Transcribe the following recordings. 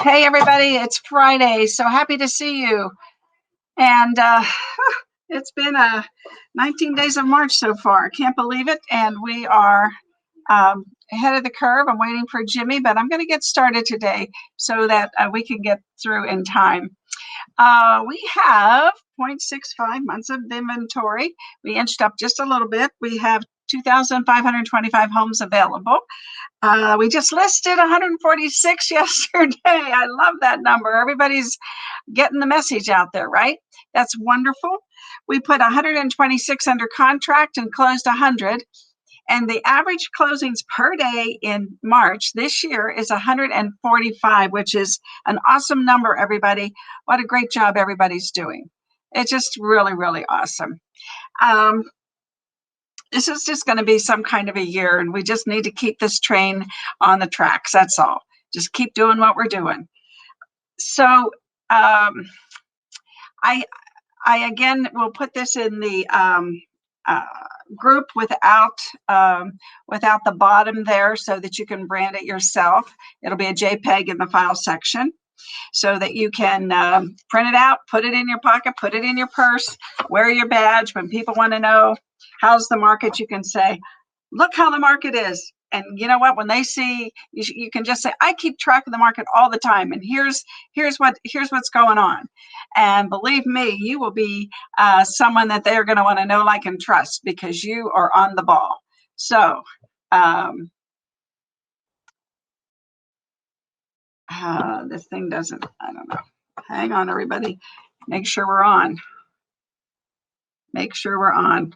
Hey, everybody, it's Friday. So happy to see you. And it's been 19 days of March so far. Can't believe it. And we are ahead of the curve. I'm waiting for Jimmy, but I'm going to get started today so that we can get through in time. We have 0.65 months of inventory. We inched up just a little bit. We have 2,525 homes available. We just listed 146 yesterday. I love that number. Everybody's getting the message out there, right? That's wonderful. We put 126 under contract and closed 100. And the average closings per day in March this year is 145, which is an awesome number, everybody. What a great job everybody's doing. It's just really, really awesome. This is just going to be some kind of a year, and we just need to keep this train on the tracks. That's all. Just keep doing what we're doing. So I again will put this in the group without the bottom there so that you can brand it yourself. It'll be a JPEG in the file section so that you can print it out, put it in your pocket, put it in your purse, wear your badge. When people want to know how's the market, you can say, look how the market is. And you know what, when they see, you can just say, I keep track of the market all the time. And here's what's going on. And believe me, you will be someone that they're going to want to know, like, and trust because you are on the ball. So this thing doesn't, I don't know. Hang on, everybody. Make sure we're on. Make sure we're on.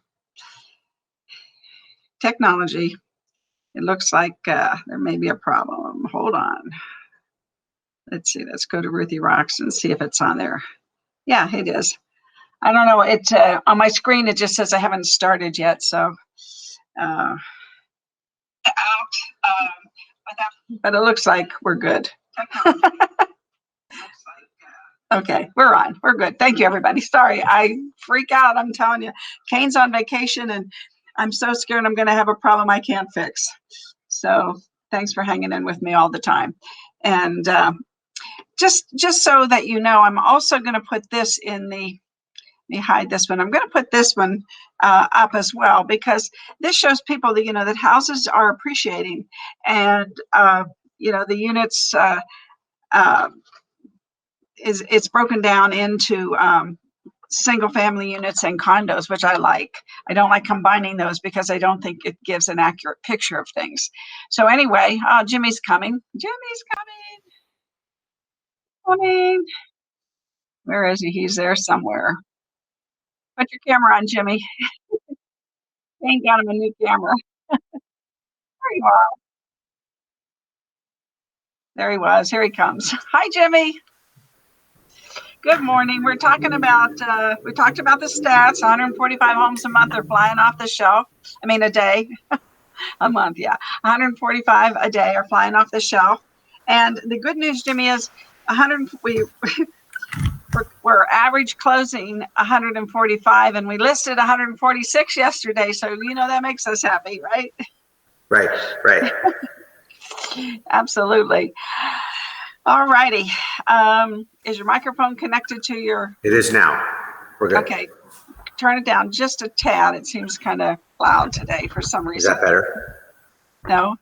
Technology. It looks like there may be a problem. Hold on. Let's see. Let's go to Ruthie Rocks and see if it's on there. Yeah, it is. I don't know. It on my screen, it just says I haven't started yet. So, but it looks like we're good. Okay, we're on. We're good. Thank you, everybody. Sorry, I freak out. I'm telling you, Kane's on vacation, and I'm so scared I'm going to have a problem I can't fix. So thanks for hanging in with me all the time. And just so that you know, I'm also going to put this in the, let me hide this one. I'm going to put this one up as well because this shows people that, that houses are appreciating and, the units, it's broken down into single family units and condos, which I like. I don't like combining those because I don't think it gives an accurate picture of things. So anyway, Jimmy's coming. Jimmy's coming. Where is he? He's there somewhere. Put your camera on, Jimmy. Ain't got him a new camera. There you are. There he was. Here he comes. Hi, Jimmy. Good morning. We're talking about, we talked about the stats. 145 homes a month are flying off the shelf. I mean, a day. A month, yeah. 145 a day are flying off the shelf. And the good news, Jimmy, is we're average closing 145, and we listed 146 yesterday. So, that makes us happy, right? Right. Absolutely. All righty. Is your microphone connected to your? It is now. We're good. Okay. Turn it down just a tad. It seems kind of loud today for some reason. Is that better? No.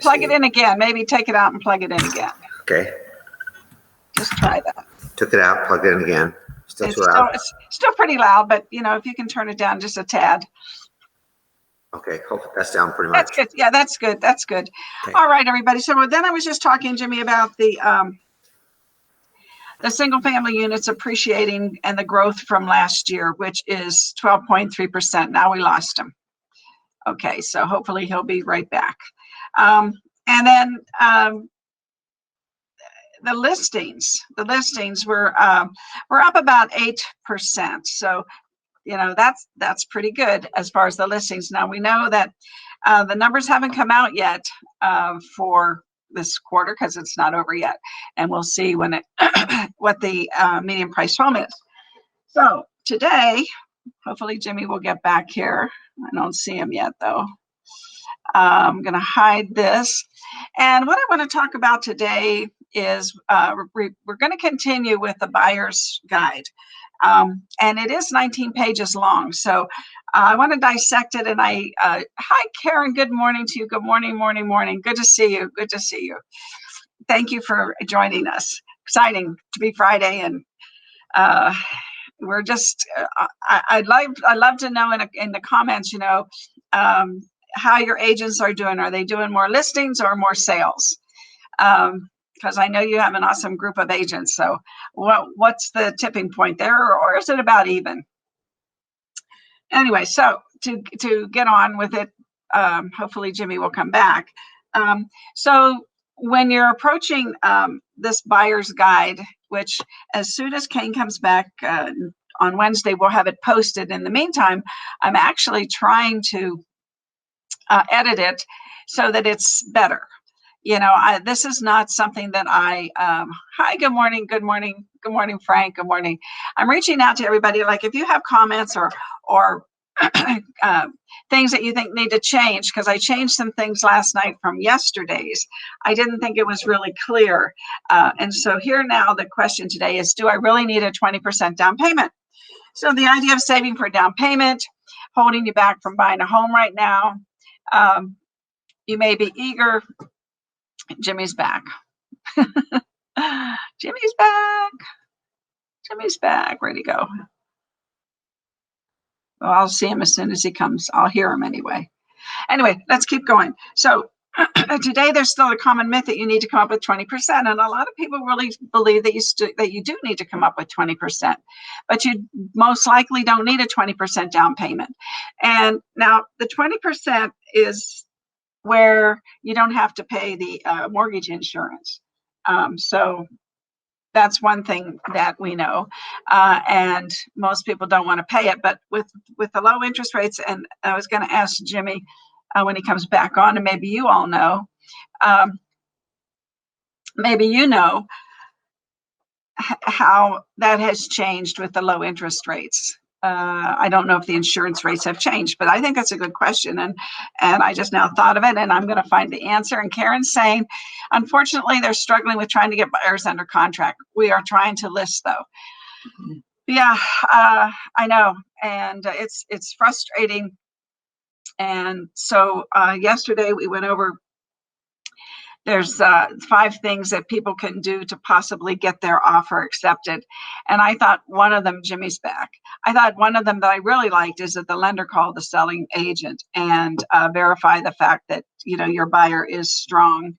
Plug it in again. Maybe take it out and plug it in again. Okay. Just try that. Took it out, plugged it in again. Still too loud. It's still pretty loud, but if you can turn it down just a tad. Okay, hopefully that's down pretty much. That's good. Yeah, that's good. Okay. All right, everybody. So then I was just talking, Jimmy, about the single family units appreciating and the growth from last year, which is 12.3%. Now we lost him. Okay, so hopefully he'll be right back. And then the listings were up about 8%. So that's pretty good as far as the listings. Now we know that the numbers haven't come out yet for this quarter because it's not over yet, and we'll see when what the median price home is. So today, hopefully Jimmy will get back here. I don't see him yet though. I'm going to hide this. And what I want to talk about today is we're going to continue with the buyer's guide. And it is 19 pages long. So I want to dissect it. And hi, Karen. Good morning to you. Good morning, morning. Good to see you. Good to see you. Thank you for joining us. Exciting to be Friday. And we're just, I'd love to know in the comments, how your agents are doing. Are they doing more listings or more sales? Because I know you have an awesome group of agents. So what's the tipping point there, or is it about even? Anyway, so to get on with it, hopefully Jimmy will come back. So when you're approaching this buyer's guide, which as soon as Kane comes back on Wednesday, we'll have it posted. In the meantime, I'm actually trying to edit it so that it's better. This is not something that hi, good morning, Frank, good morning. I'm reaching out to everybody. Like if you have comments or things that you think need to change, because I changed some things last night from yesterday's. I didn't think it was really clear. And so here now, the question today is, do I really need a 20% down payment? So the idea of saving for down payment, holding you back from buying a home right now. You may be eager. Jimmy's back. Jimmy's back. Where'd he go? Well, I'll see him as soon as he comes. I'll hear him anyway. Anyway, let's keep going. So today there's still a common myth that you need to come up with 20%. And a lot of people really believe that you do need to come up with 20%, but you most likely don't need a 20% down payment. And now the 20% is where you don't have to pay the mortgage insurance. So that's one thing that we know. And most people don't want to pay it. But with the low interest rates, and I was going to ask Jimmy when he comes back on, and maybe you all know, how that has changed with the low interest rates. I don't know if the insurance rates have changed, but I think that's a good question. And I just now thought of it, and I'm going to find the answer. And Karen's saying, unfortunately, they're struggling with trying to get buyers under contract. We are trying to list, though. Yeah, I know. And it's frustrating. And so yesterday we went over, there's 5 things that people can do to possibly get their offer accepted. And I thought one of them, Jimmy's back. I thought one of them that I really liked is that the lender called the selling agent and verify the fact that, your buyer is strong.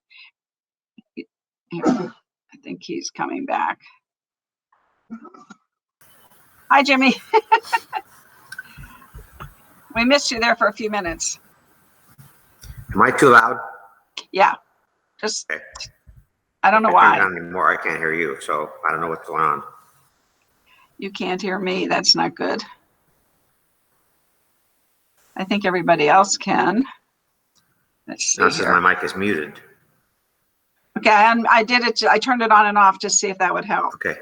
Here, I think he's coming back. Hi, Jimmy. We missed you there for a few minutes. Am I too loud? Yeah. Just, okay. I don't know why. Not anymore. I can't hear you, so I don't know what's going on. You can't hear me. That's not good. I think everybody else can. Let's see. It says my mic is muted. Okay, and I did it. I turned it on and off to see if that would help. Okay.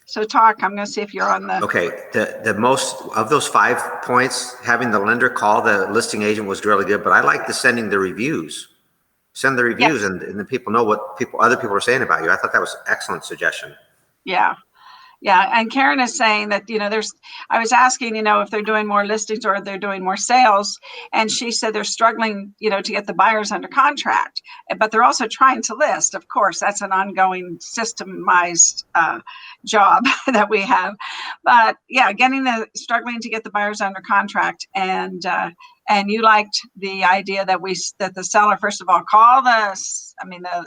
So talk. I'm going to see if you're on the. Okay. The most of those 5 points, having the lender call the listing agent was really good, but I like the sending the reviews. Send the reviews, yes. and then people know what other people are saying about you. I thought that was an excellent suggestion. Yeah. And Karen is saying that, I was asking, if they're doing more listings or they're doing more sales. And she said they're struggling, to get the buyers under contract, but they're also trying to list. Of course, that's an ongoing systemized job that we have. But yeah, struggling to get the buyers under contract. And you liked the idea that the seller, first of all, the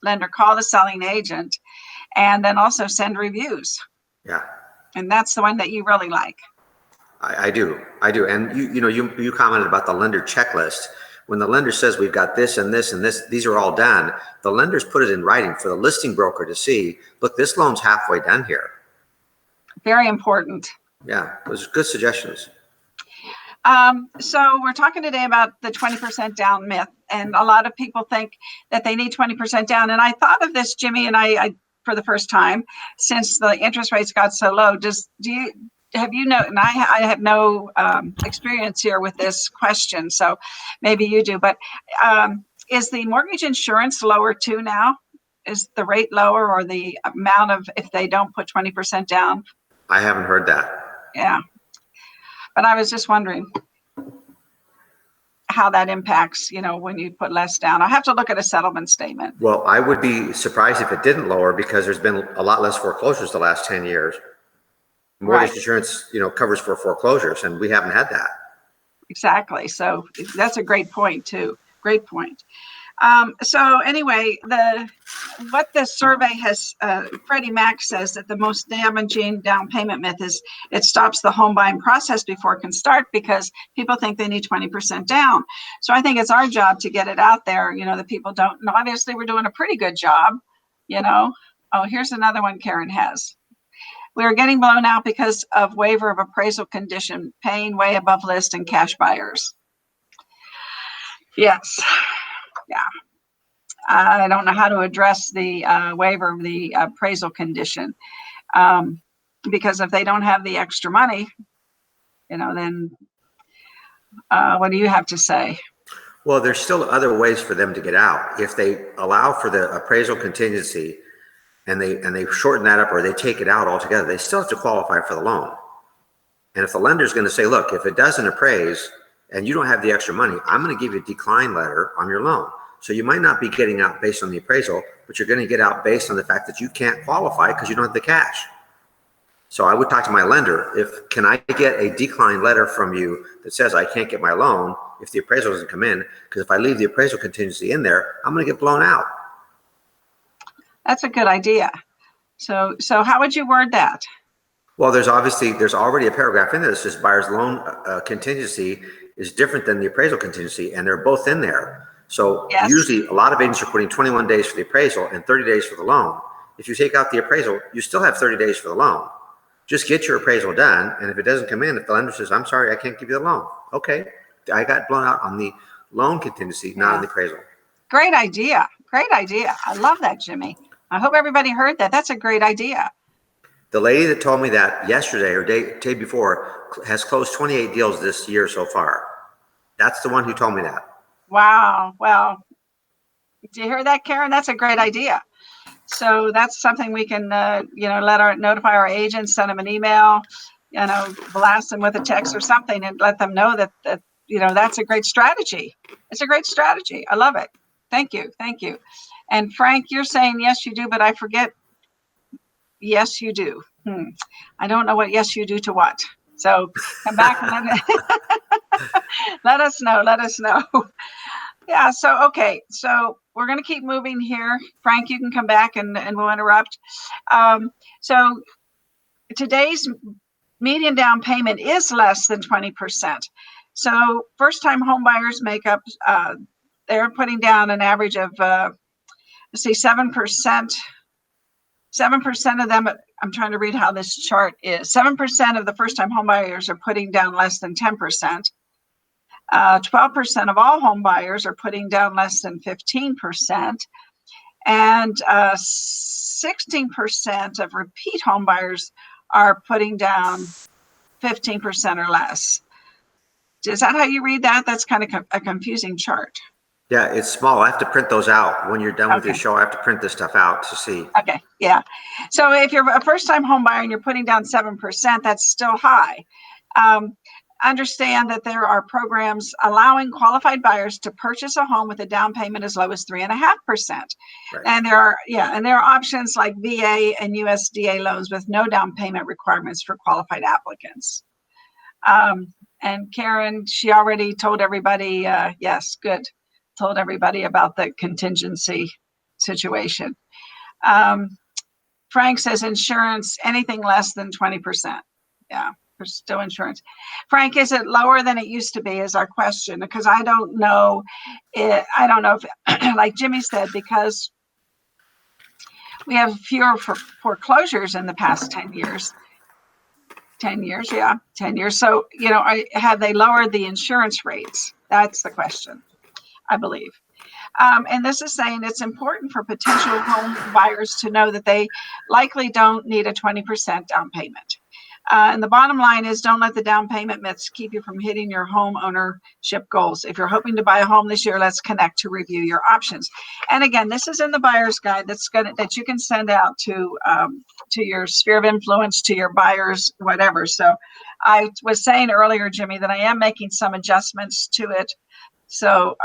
lender call the selling agent, and then also send reviews. Yeah. And that's the one that you really like. I do. And you commented about the lender checklist. When the lender says we've got this and this and this, these are all done, the lenders put it in writing for the listing broker to see, look, this loan's halfway done here. Very important. Yeah, those are good suggestions. So we're talking today about the 20% down myth. And a lot of people think that they need 20% down. And I thought of this, Jimmy, and I for the first time since the interest rates got so low. Do have you know, and I have no experience here with this question, so maybe you do, but is the mortgage insurance lower too now? Is the rate lower, or the amount of, if they don't put 20% down? I haven't heard that. Yeah. But I was just wondering how that impacts, when you put less down. I'll have to look at a settlement statement. Well, I would be surprised if it didn't lower, because there's been a lot less foreclosures the last 10 years. Mortgage Right. insurance, covers for foreclosures, and we haven't had that. Exactly. So that's a great point too. Great point. So anyway, what the survey has, Freddie Mac says that the most damaging down payment myth is it stops the home buying process before it can start, because people think they need 20% down. So I think it's our job to get it out there, that people don't know. Obviously, we're doing a pretty good job, Oh, here's another one Karen has. We are getting blown out because of waiver of appraisal condition, paying way above list, and cash buyers. Yes. Yeah. I don't know how to address the waiver of the appraisal condition, because if they don't have the extra money, then what do you have to say? Well, there's still other ways for them to get out. If they allow for the appraisal contingency and they shorten that up, or they take it out altogether, they still have to qualify for the loan. And if the lender's going to say, look, if it doesn't appraise and you don't have the extra money, I'm going to give you a decline letter on your loan. So you might not be getting out based on the appraisal, but you're going to get out based on the fact that you can't qualify because you don't have the cash. So I would talk to my lender, can I get a decline letter from you that says I can't get my loan if the appraisal doesn't come in? Because if I leave the appraisal contingency in there, I'm going to get blown out. That's a good idea. So how would you word that? Well, there's already a paragraph in there that says buyer's loan contingency is different than the appraisal contingency, and they're both in there. So Yes. Usually a lot of agents are putting 21 days for the appraisal and 30 days for the loan. If you take out the appraisal, you still have 30 days for the loan. Just get your appraisal done, and if it doesn't come in, if the lender says, I'm sorry, I can't give you the loan. Okay, I got blown out on the loan contingency, not on the appraisal. Great idea. Great idea. I love that, Jimmy. I hope everybody heard that. That's a great idea. The lady that told me that yesterday or day before has closed 28 deals this year so far. That's the one who told me that. Wow. Well, do you hear that, Karen? That's a great idea. So that's something we can, notify our agents, send them an email, blast them with a text or something, and let them know that that's a great strategy. It's a great strategy. I love it. Thank you. Thank you. And Frank, you're saying, yes, you do, but I forget. Yes, you do. I don't know what yes, you do to what. So come back and let us know. Let us know. Yeah. So, okay. So we're going to keep moving here. Frank, you can come back and we'll interrupt. So today's median down payment is less than 20%. So first-time home buyers make up, they're putting down an average of, 7%. 7% of them, I'm trying to read how this chart is. 7% of the first-time home buyers are putting down less than 10%. 12% of all home buyers are putting down less than 15%. And 16% of repeat home buyers are putting down 15% or less. Is that how you read that? That's kind of a confusing chart. Yeah, it's small. I have to print those out. When you're done with your show, I have to print this stuff out to see. Okay, yeah. So if you're a first-time home buyer and you're putting down 7%, that's still high. Understand that there are programs allowing qualified buyers to purchase a home with a down payment as low as 3.5%. Right. And there are options like VA and USDA loans with no down payment requirements for qualified applicants. And Karen, she already told everybody, yes, good. Told everybody about the contingency situation. Frank says insurance, anything less than 20%. Yeah, there's still insurance. Frank, is it lower than it used to be is our question, because I don't know. I don't know if, like Jimmy said, because we have fewer foreclosures in the past 10 years. 10 years, yeah, 10 years. So, have they lowered the insurance rates? That's the question, I believe. And this is saying it's important for potential home buyers to know that they likely don't need a 20% down payment. And the bottom line is, don't let the down payment myths keep you from hitting your home ownership goals. If you're hoping to buy a home this year, let's connect to review your options. And again, this is in the buyer's guide that you can send out to your sphere of influence, to your buyers, whatever. So I was saying earlier, Jimmy, that I am making some adjustments to it. So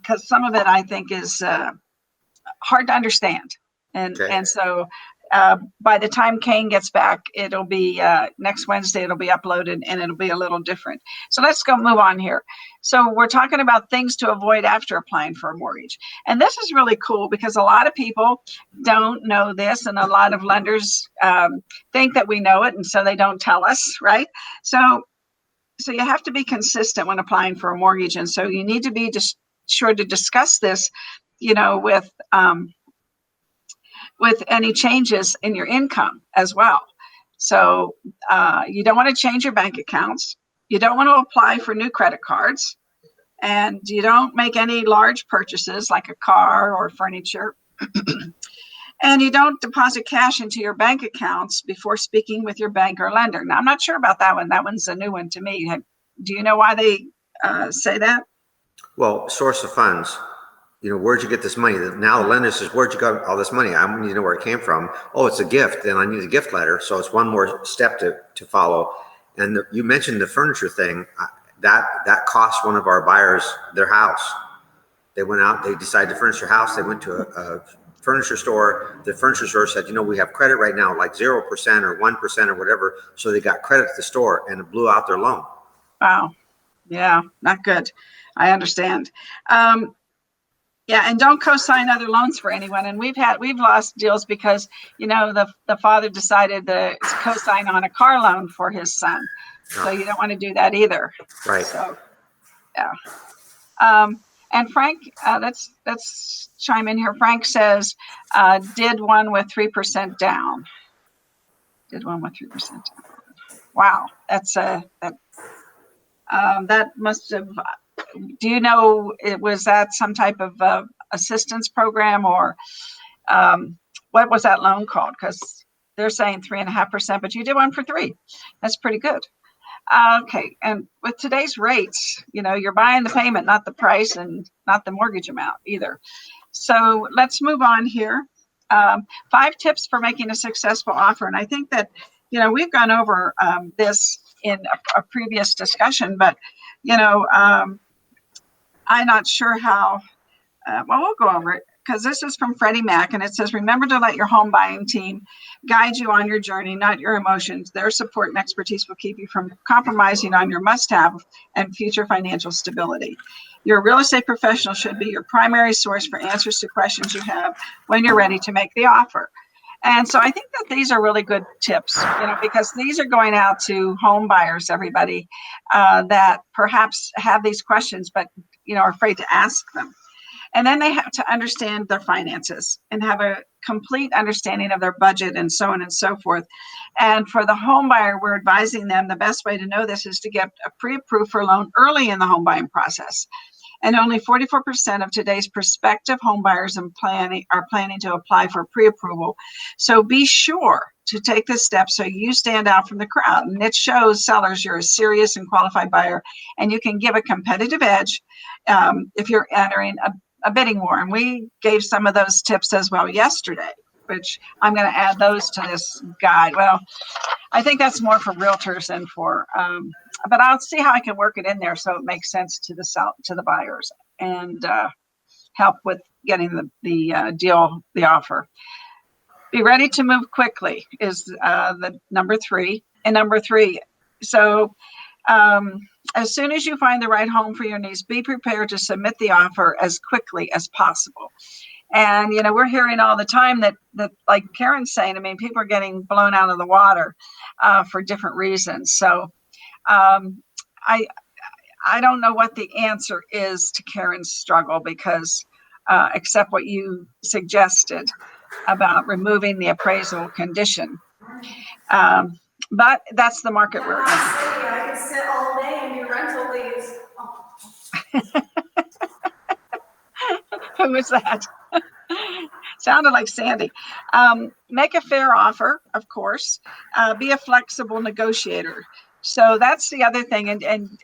because some of it I think is hard to understand. And so by the time Kane gets back, it'll be next Wednesday, it'll be uploaded and it'll be a little different. So let's go move on here. So we're talking about things to avoid after applying for a mortgage. And this is really cool because a lot of people don't know this, and a lot of lenders think that we know it, and so they don't tell us, right? So you have to be consistent when applying for a mortgage. And so you need to be just sure to discuss this, with any changes in your income as well. So you don't want to change your bank accounts. You don't want to apply for new credit cards, and you don't make any large purchases like a car or furniture. And you don't deposit cash into your bank accounts before speaking with your bank or lender. Now, I'm not sure about that one. That one's a new one to me. Do you know why they say that? Well, source of funds. Where'd you get this money? Now the lender says, where'd you got all this money? I need to know where it came from. Oh, it's a gift. Then I need a gift letter. So it's one more step to follow. And you mentioned the furniture thing. That cost one of our buyers their house. They went out, they decided to furnish their house. They went to a furniture store. The furniture store said, we have credit right now, like 0% or 1% or whatever. So they got credit at the store and it blew out their loan. Wow. Yeah, not good. I understand. Yeah, and don't co-sign other loans for anyone. And we've lost deals because the father decided to co-sign on a car loan for his son. So you don't want to do that either. Right. So yeah. And Frank, let's chime in here. Frank says, did one with 3% down. Did one with 3% down. Wow, that's that must have. Do you know, was that some type of assistance program, or what was that loan called? Because they're saying 3.5%, but you did one for 3. That's pretty good. Okay, and with today's rates, you're buying the payment, not the price, and not the mortgage amount either. So let's move on here. 5 tips for making a successful offer, and I think that we've gone over this in a previous discussion, but I'm not sure how. Well, we'll go over it because this is from Freddie Mac, and it says, remember to let your home buying team guide you on your journey, not your emotions. Their support and expertise will keep you from compromising on your must-have and future financial stability. Your real estate professional should be your primary source for answers to questions you have when you're ready to make the offer. And so I think that these are really good tips, because these are going out to home buyers, everybody, that perhaps have these questions, but, are afraid to ask them. And then they have to understand their finances and have a complete understanding of their budget and so on and so forth. And for the home buyer, we're advising them the best way to know this is to get a pre-approved for a loan early in the home buying process. And only 44% of today's prospective home buyers are planning to apply for pre-approval. So be sure to take this step so you stand out from the crowd. And it shows sellers you're a serious and qualified buyer, and you can give a competitive edge if you're entering a bidding war. And we gave some of those tips as well yesterday, which I'm going to add those to this guide. Well, I think that's more for realtors than for, but I'll see how I can work it in there so it makes sense to the buyers and help with getting the offer. Be ready to move quickly is the number 3. And number 3, so as soon as you find the right home for your needs, be prepared to submit the offer as quickly as possible. And, we're hearing all the time that like Karen's saying, people are getting blown out of the water for different reasons. So I don't know what the answer is to Karen's struggle, because except what you suggested about removing the appraisal condition. But that's the market we're in. I could sit all day and do rental leads. Who was that? Sounded like Sandy. Make a fair offer, of course. Be a flexible negotiator. So that's the other thing. And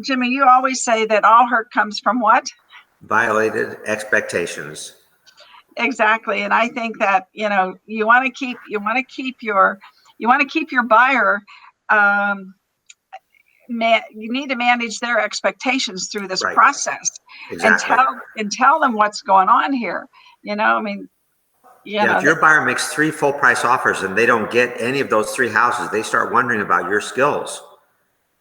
Jimmy, you always say that all hurt comes from what? Violated expectations. Exactly. And I think that, you want to keep your buyer, you need to manage their expectations through this Right. process and Exactly. tell them what's going on here. I mean, Yeah, if your buyer makes 3 full price offers and they don't get any of those 3 houses, they start wondering about your skills.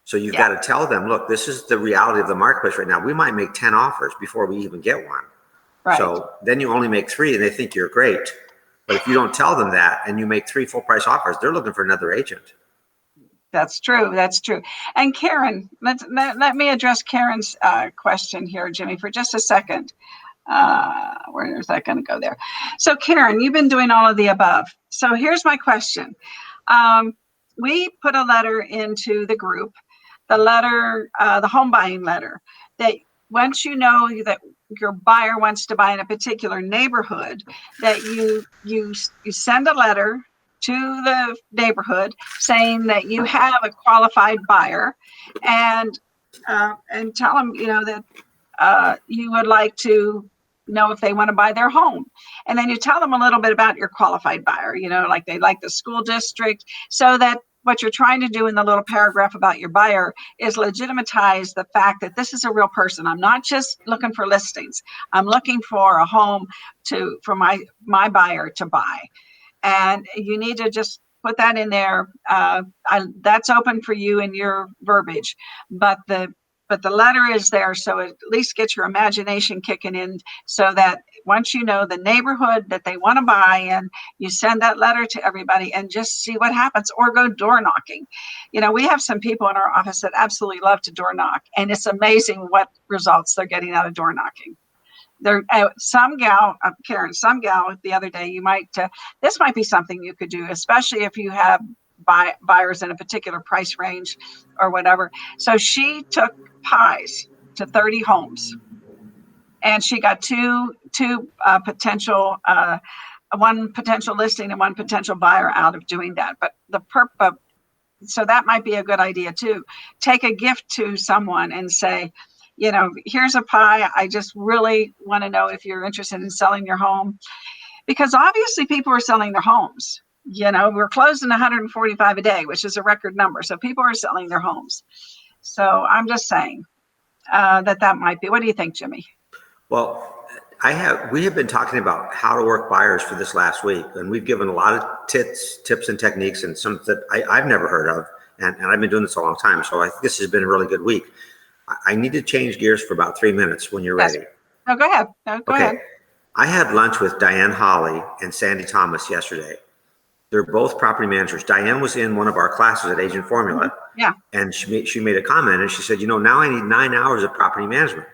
So you've got to tell them, look, this is the reality of the marketplace right now. We might make 10 offers before we even get one. Right. So then you only make 3 and they think you're great. But if you don't tell them that and you make 3 full price offers, they're looking for another agent. That's true. That's true. And Karen, let me address Karen's question here, Jimmy, for just a second. Where is that going to go there? So Karen, you've been doing all of the above. So here's my question. We put a letter into the group, the home buying letter, that once you know that your buyer wants to buy in a particular neighborhood, that you send a letter to the neighborhood saying that you have a qualified buyer, and tell them that you would like to know if they want to buy their home. And then you tell them a little bit about your qualified buyer, like they like the school district, so that what you're trying to do in the little paragraph about your buyer is legitimize the fact that this is a real person. I'm not just looking for listings. I'm looking for a home for my buyer to buy. And you need to just put that in there. That's open for you in your verbiage, but the letter is there, so it at least gets your imagination kicking in, so that once you know the neighborhood that they want to buy in, you send that letter to everybody and just see what happens, or go door knocking. We have some people in our office that absolutely love to door knock, and it's amazing what results they're getting out of door knocking. Karen, some gal the other day, this might be something you could do, especially if you have buyers in a particular price range or whatever. So she took pies to 30 homes, and she got two potential, one potential listing and one potential buyer out of doing that. But so that might be a good idea too. Take a gift to someone and say, here's a pie. I just really want to know if you're interested in selling your home, because obviously people are selling their homes. We're closing 145 a day, which is a record number. So people are selling their homes. So I'm just saying that might be. What do you think, Jimmy? Well, we have been talking about how to work buyers for this last week, and we've given a lot of tips and techniques, and some that I've never heard of, and I've been doing this a long time. So I think this has been a really good week. I need to change gears for about 3 minutes when you're ready. No, go ahead. Go ahead. I had lunch with Diane Holly and Sandy Thomas yesterday. They're both property managers. Diane was in one of our classes at Agent Formula. Yeah. And she made a comment, and she said, now I need 9 hours of property management.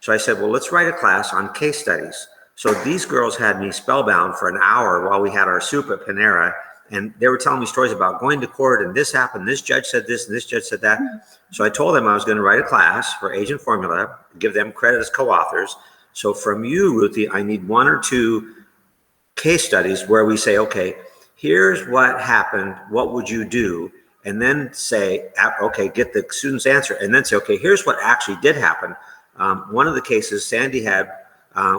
So I said, well, let's write a class on case studies. So these girls had me spellbound for an hour while we had our soup at Panera. And they were telling me stories about going to court, and this happened, this judge said this, and this judge said that. So I told them I was going to write a class for Agent Formula, give them credit as co-authors. So from you, Ruthie, I need 1 or 2 case studies where we say, okay, here's what happened, what would you do? And then say, okay, get the student's answer, and then say, okay, here's what actually did happen. One of the cases Sandy had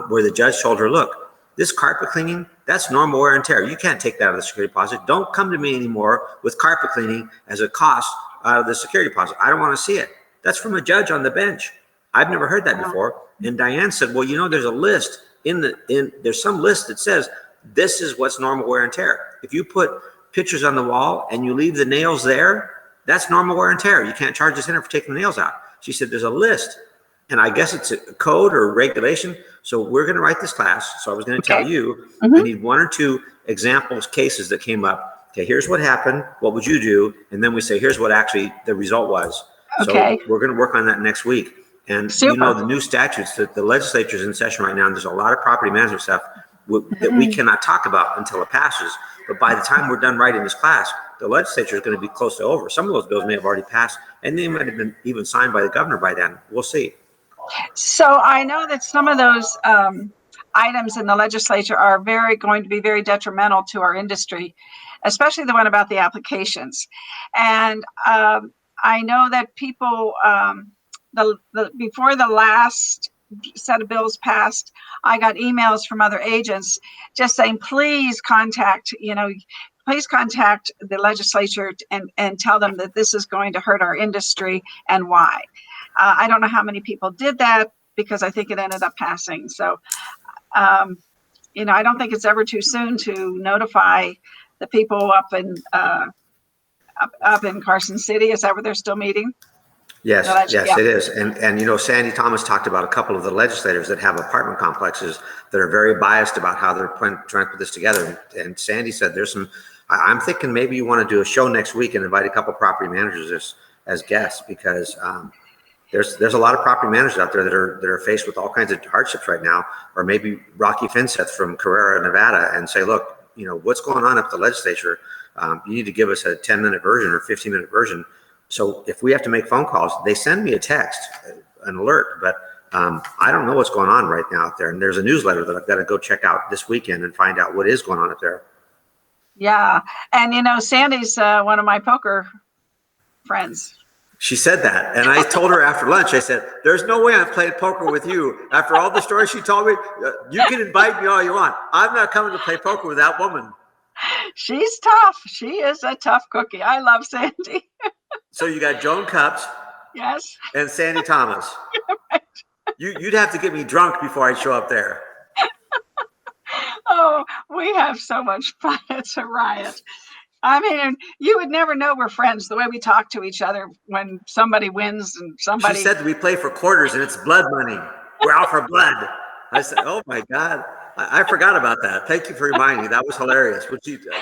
where the judge told her, look, this carpet cleaning, that's normal wear and tear. You can't take that out of the security deposit. Don't come to me anymore with carpet cleaning as a cost out of the security deposit. I don't want to see it. That's from a judge on the bench. I've never heard that before. And Diane said, well, there's a list there's some list that says this is what's normal wear and tear. If you put pictures on the wall and you leave the nails there, that's normal wear and tear. You can't charge the center for taking the nails out. She said, there's a list. And I guess it's a code or regulation. So we're going to write this class. So I was going to tell you, I need 1 or 2 examples, cases that came up. Okay, here's what happened. What would you do? And then we say, here's what actually the result was. Okay. So we're going to work on that next week. And Super. the new statutes that the legislature is in session right now, and there's a lot of property management stuff that we cannot talk about until it passes. But by the time we're done writing this class, the legislature is going to be close to over. Some of those bills may have already passed, and they might have been even signed by the governor by then. We'll see. So I know that some of those items in the legislature are going to be very detrimental to our industry, especially the one about the applications. And I know that people, before the last set of bills passed, I got emails from other agents just saying, please contact the legislature and tell them that this is going to hurt our industry and why. I don't know how many people did that because I think it ended up passing. So, I don't think it's ever too soon to notify the people up in Carson City. Is that where they're still meeting? Yes, yes, Yeah. it is. And Sandy Thomas talked about a couple of the legislators that have apartment complexes that are very biased about how they're trying to put this together. And Sandy said I'm thinking maybe you want to do a show next week and invite a couple of property managers as guests, because there's a lot of property managers out there that are faced with all kinds of hardships right now. Or maybe Rocky Finseth from Carrera, Nevada, and say, look, what's going on up at the legislature? You need to give us a 10-minute version or 15-minute version. So if we have to make phone calls, they send me a text, an alert, but I don't know what's going on right now out there. And there's a newsletter that I've got to go check out this weekend and find out what is going on up there. Yeah. And, Sandy's one of my poker friends. She said that. And I told her after lunch, I said, there's no way I'm playing poker with you. After all the stories she told me, you can invite me all you want. I'm not coming to play poker with that woman. She's tough. She is a tough cookie. I love Sandy. So you got Joan Cups. Yes. And Sandy Thomas. Right. You'd have to get me drunk before I show up there. Oh, we have so much fun. It's a riot. I mean, you would never know we're friends the way we talk to each other when somebody wins and somebody. She said we play for quarters and it's blood money. We're out for blood. I said, oh my God. I forgot about that. Thank you for reminding me. That was hilarious.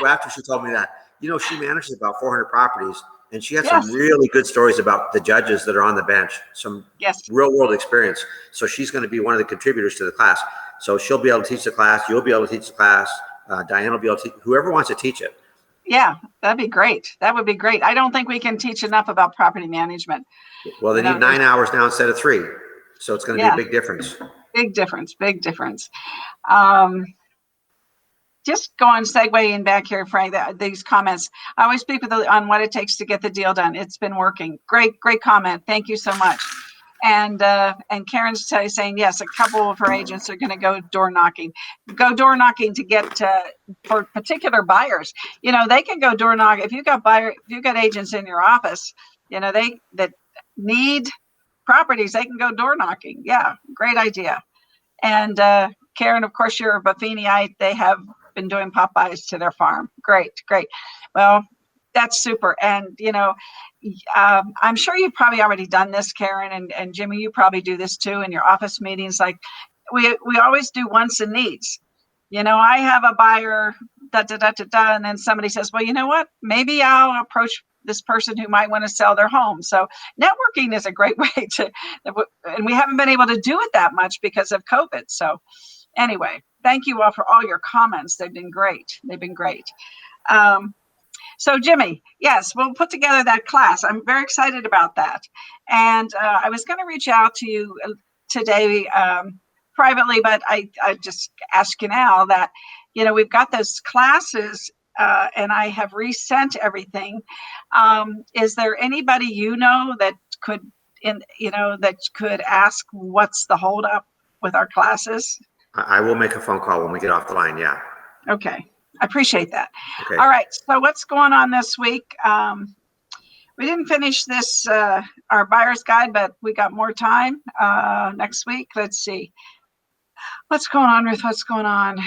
After she told me that, she manages about 400 properties, and she had some really good stories about the judges that are on the bench, some real world experience. So she's going to be one of the contributors to the class. So she'll be able to teach the class. You'll be able to teach the class. Diane will be able to teach, whoever wants to teach it. Yeah, that'd be great. That would be great. I don't think we can teach enough about property management. Well, they need 9 hours now instead of 3. So it's going to be a big difference. Big difference. Just segueing back here, Frank, these comments. I always speak on what it takes to get the deal done. It's been working. Great comment. Thank you so much. And Karen's saying, yes, a couple of her agents are going to go door knocking. Go door knocking to get for particular buyers. They can go door knocking. If you've got agents in your office, that need properties, they can go door knocking. Yeah, great idea. And Karen, of course, you're a Buffiniite. They have been doing Popeyes to their farm. Great. Well, that's super. And, I'm sure you've probably already done this, Karen, and Jimmy, you probably do this too in your office meetings. Like we always do wants and needs. I have a buyer, and then somebody says, well, you know what? Maybe I'll approach this person who might want to sell their home. So networking is a great way and we haven't been able to do it that much because of COVID. So anyway, thank you all for all your comments. They've been great. So Jimmy, yes, we'll put together that class. I'm very excited about that. And I was going to reach out to you today privately, but I just ask you now that, we've got those classes and I have resent everything. Is there anybody that could ask what's the holdup with our classes? I will make a phone call when we get off the line. Yeah. Okay. I appreciate that. Okay. All right. So what's going on this week? We didn't finish this, our buyer's guide, but we got more time next week. Let's see. What's going on, Ruth? What's going on?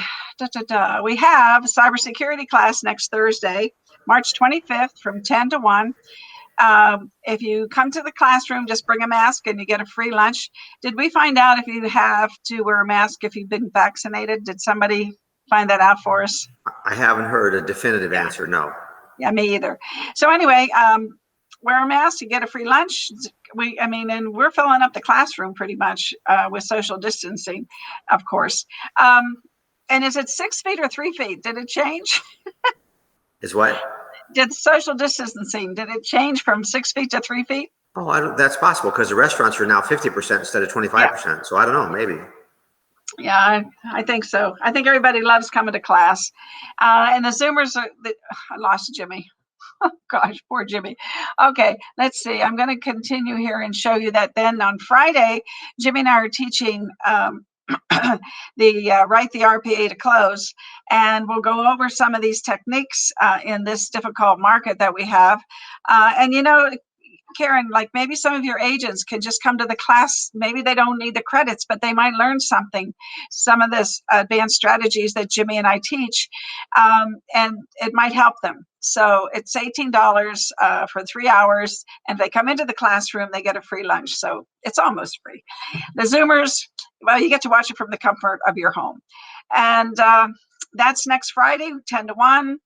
We have a cybersecurity class next Thursday, March 25th from 10 to 1. If you come to the classroom, just bring a mask and you get a free lunch. Did we find out if you have to wear a mask if you've been vaccinated? Did somebody find that out for us? I haven't heard a definitive answer, no. Yeah, me either. So anyway, wear a mask, you get a free lunch. And we're filling up the classroom pretty much with social distancing, of course. And is it 6 feet or 3 feet? Did it change? Is what? Did social distancing, did it change from 6 feet to 3 feet? Oh, that's possible because the restaurants are now 50% instead of 25%. Yeah. So I don't know, maybe. Yeah, I think so. I think everybody loves coming to class. And the Zoomers, I lost Jimmy. Gosh, poor Jimmy. Okay, let's see. I'm going to continue here and show you that then on Friday, Jimmy and I are teaching the write the RPA to close, and we'll go over some of these techniques in this difficult market that we have. And you know, Karen, like maybe some of your agents can just come to the class. Maybe they don't need the credits, but they might learn something, some of this advanced strategies that Jimmy and I teach, and it might help them. So it's $18 for 3 hours. And if they come into the classroom, they get a free lunch. So it's almost free. The Zoomers, well, you get to watch it from the comfort of your home. And that's next Friday, 10 to 1.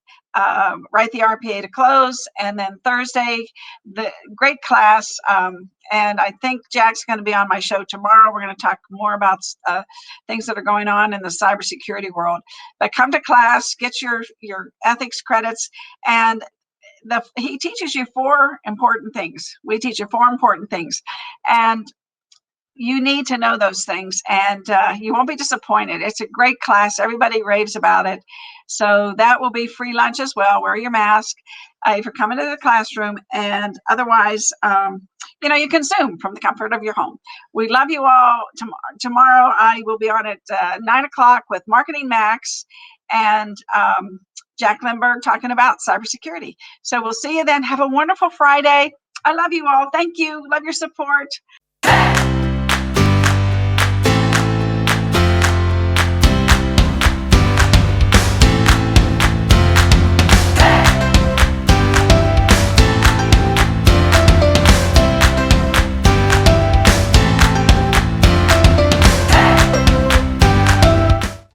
Write the RPA to close. And then Thursday, the great class. And I think Jack's going to be on my show tomorrow. We're going to talk more about things that are going on in the cybersecurity world. But come to class, get your ethics credits, and he teaches you 4 important things. We teach you 4 important things, and you need to know those things, and you won't be disappointed. It's a great class. Everybody raves about it. So that will be free lunch as well. Wear your mask if you're coming to the classroom, and otherwise, you know, you can Zoom from the comfort of your home. We love you all. Tomorrow I will be on at 9 o'clock with Marketing Max and Jack Lindberg talking about cybersecurity. So we'll see you then. Have a wonderful Friday. I love you all. Thank you. Love your support.